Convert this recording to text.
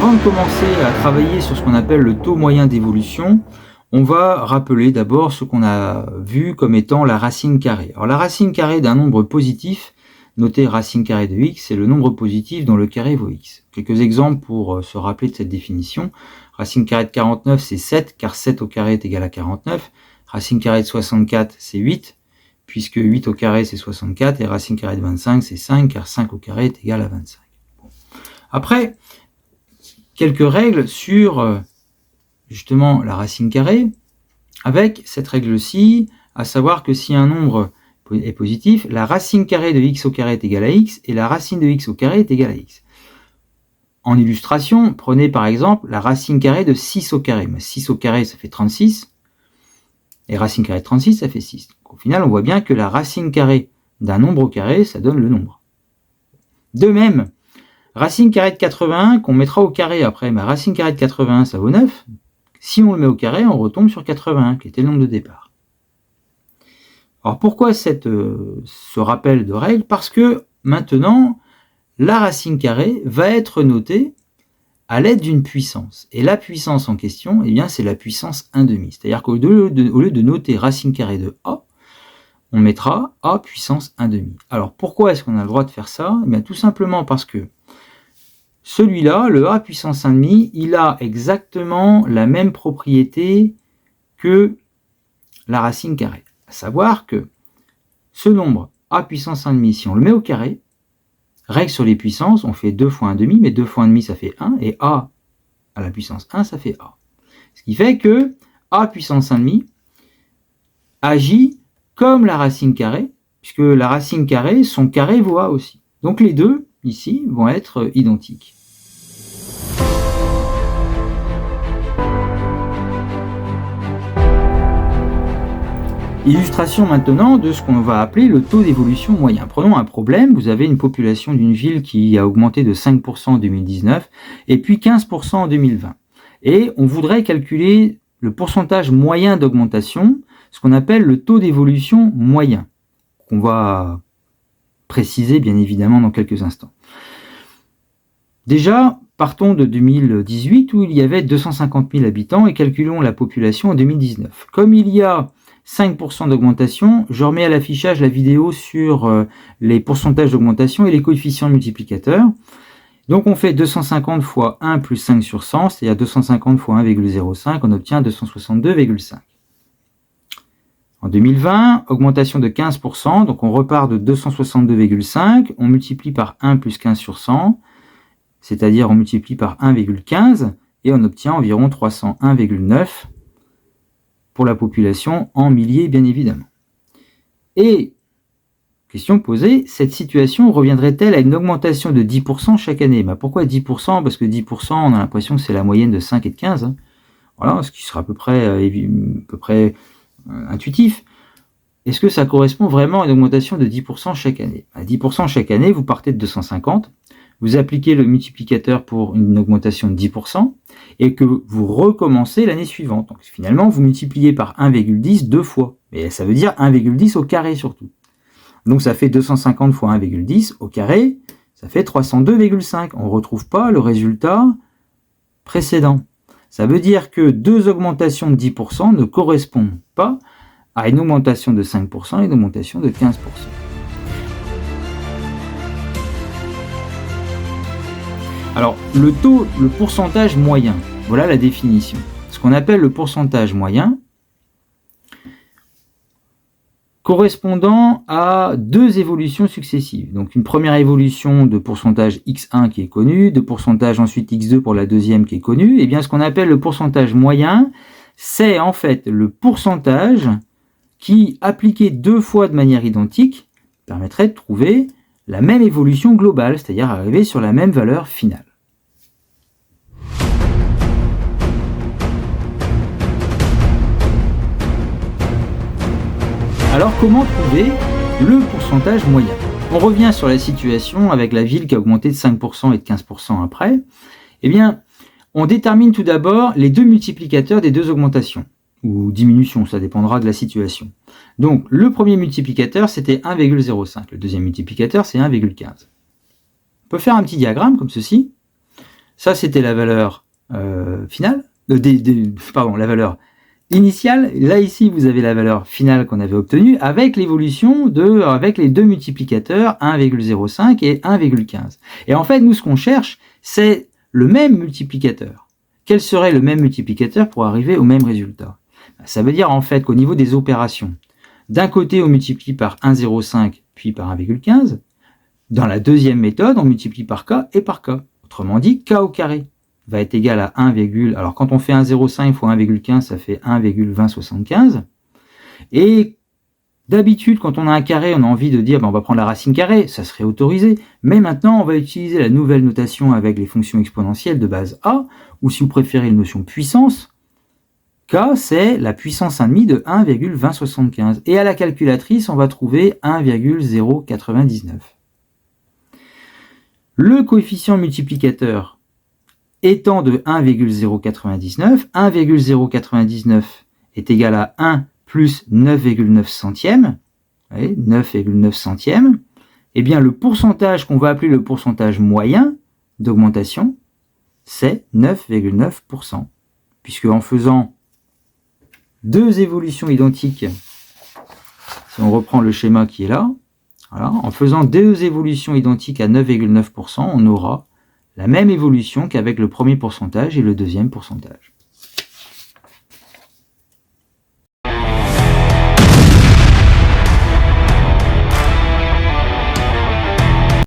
Avant de commencer à travailler sur ce qu'on appelle le taux moyen d'évolution, on va rappeler d'abord ce qu'on a vu comme étant la racine carrée. Alors la racine carrée d'un nombre positif, notez racine carrée de x, c'est le nombre positif dont le carré vaut x. Quelques exemples pour se rappeler de cette définition. Racine carrée de 49, c'est 7, car 7 au carré est égal à 49. Racine carrée de 64, c'est 8, puisque 8 au carré, c'est 64. Et racine carrée de 25, c'est 5, car 5 au carré est égal à 25. Bon. Après, quelques règles sur justement la racine carrée, avec cette règle-ci, à savoir que si un nombre est positif, la racine carrée de x au carré est égale à x, et la racine de x au carré est égale à x. En illustration, prenez par exemple la racine carrée de 6 au carré. 6 au carré, ça fait 36, et racine carrée de 36, ça fait 6. Donc, au final, on voit bien que la racine carrée d'un nombre au carré, ça donne le nombre. De même, racine carrée de 81, qu'on mettra au carré après, mais racine carrée de 81, ça vaut 9. Si on le met au carré, on retombe sur 81, qui était le nombre de départ. Alors pourquoi ce rappel de règle? Parce que maintenant, la racine carrée va être notée à l'aide d'une puissance. Et la puissance en question, eh bien, c'est la puissance 1/2. C'est-à-dire qu'au lieu de noter racine carrée de a, on mettra a puissance 1/2. Alors pourquoi est-ce qu'on a le droit de faire ça? Eh bien, tout simplement parce que celui-là, le a puissance 1/2, il a exactement la même propriété que la racine carrée. À savoir que ce nombre a puissance 1/2, si on le met au carré, règle sur les puissances, on fait 2 fois 1/2, mais 2 fois 1/2 ça fait 1, et a à la puissance 1 ça fait a. Ce qui fait que a puissance 1/2 agit comme la racine carrée, puisque la racine carrée, son carré vaut a aussi. Donc les deux, ici, vont être identiques. Illustration maintenant de ce qu'on va appeler le taux d'évolution moyen. Prenons un problème, vous avez une population d'une ville qui a augmenté de 5% en 2019 et puis 15% en 2020. Et on voudrait calculer le pourcentage moyen d'augmentation, ce qu'on appelle le taux d'évolution moyen, qu'on va préciser bien évidemment dans quelques instants. Déjà, partons de 2018 où il y avait 250 000 habitants et calculons la population en 2019. Comme il y a 5% d'augmentation, je remets à l'affichage la vidéo sur les pourcentages d'augmentation et les coefficients multiplicateurs. Donc on fait 250 fois 1 plus 5 sur 100, c'est-à-dire 250 fois 1,05, on obtient 262,5. En 2020, augmentation de 15%, donc on repart de 262,5, on multiplie par 1 plus 15 sur 100, c'est-à-dire on multiplie par 1,15, et on obtient environ 301,9 pour la population en milliers bien évidemment. Et, question posée, cette situation reviendrait-elle à une augmentation de 10% chaque année? Pourquoi 10%? Parce que 10%, on a l'impression que c'est la moyenne de 5 et de 15. Voilà, ce qui sera à peu près intuitif. Est-ce que ça correspond vraiment à une augmentation de 10% chaque année? À 10% chaque année, vous partez de 250, vous appliquez le multiplicateur pour une augmentation de 10%, et que vous recommencez l'année suivante. Donc finalement, vous multipliez par 1,10 deux fois. Mais ça veut dire 1,10 au carré surtout. Donc ça fait 250 fois 1,10 au carré, ça fait 302,5. On ne retrouve pas le résultat précédent. Ça veut dire que deux augmentations de 10% ne correspondent pas à une augmentation de 5% et une augmentation de 15%. Alors, le pourcentage moyen, voilà la définition. Ce qu'on appelle le pourcentage moyen, correspondant à deux évolutions successives. Donc, une première évolution de pourcentage x1 qui est connue, de pourcentage ensuite x2 pour la deuxième qui est connue. Et bien, ce qu'on appelle le pourcentage moyen, c'est en fait le pourcentage qui, appliqué deux fois de manière identique, permettrait de trouver la même évolution globale, c'est-à-dire arriver sur la même valeur finale. Alors comment trouver le pourcentage moyen? On revient sur la situation avec la ville qui a augmenté de 5% et de 15% après. Eh bien, on détermine tout d'abord les deux multiplicateurs des deux augmentations, ou diminutions, ça dépendra de la situation. Donc le premier multiplicateur c'était 1,05, le deuxième multiplicateur c'est 1,15. On peut faire un petit diagramme comme ceci. Ça, c'était la valeur finale, pardon, la valeur initiale. Là, ici, vous avez la valeur finale qu'on avait obtenue avec l'évolution avec les deux multiplicateurs 1,05 et 1,15. Et en fait, nous, ce qu'on cherche, c'est le même multiplicateur. Quel serait le même multiplicateur pour arriver au même résultat? Ça veut dire en fait qu'au niveau des opérations, d'un côté, on multiplie par 1,05 puis par 1,15. Dans la deuxième méthode, on multiplie par k et par k. Autrement dit, k au carré va être égal à 1, alors quand on fait 1,05 fois 1,15, ça fait 1,2075. Et d'habitude, quand on a un carré, on a envie de dire, on va prendre la racine carrée, ça serait autorisé. Mais maintenant, on va utiliser la nouvelle notation avec les fonctions exponentielles de base a, ou si vous préférez la notion puissance, k, c'est la puissance 1,5 de 1,2075. Et à la calculatrice, on va trouver 1,099. Le coefficient multiplicateur étant de 1,099, 1,099 est égal à 1 plus 9,9 centièmes, 9,9 centièmes, eh bien le pourcentage qu'on va appeler le pourcentage moyen d'augmentation, c'est 9,9%. Puisque en faisant deux évolutions identiques, si on reprend le schéma qui est là, voilà, en faisant deux évolutions identiques à 9,9%, on aura la même évolution qu'avec le premier pourcentage et le deuxième pourcentage.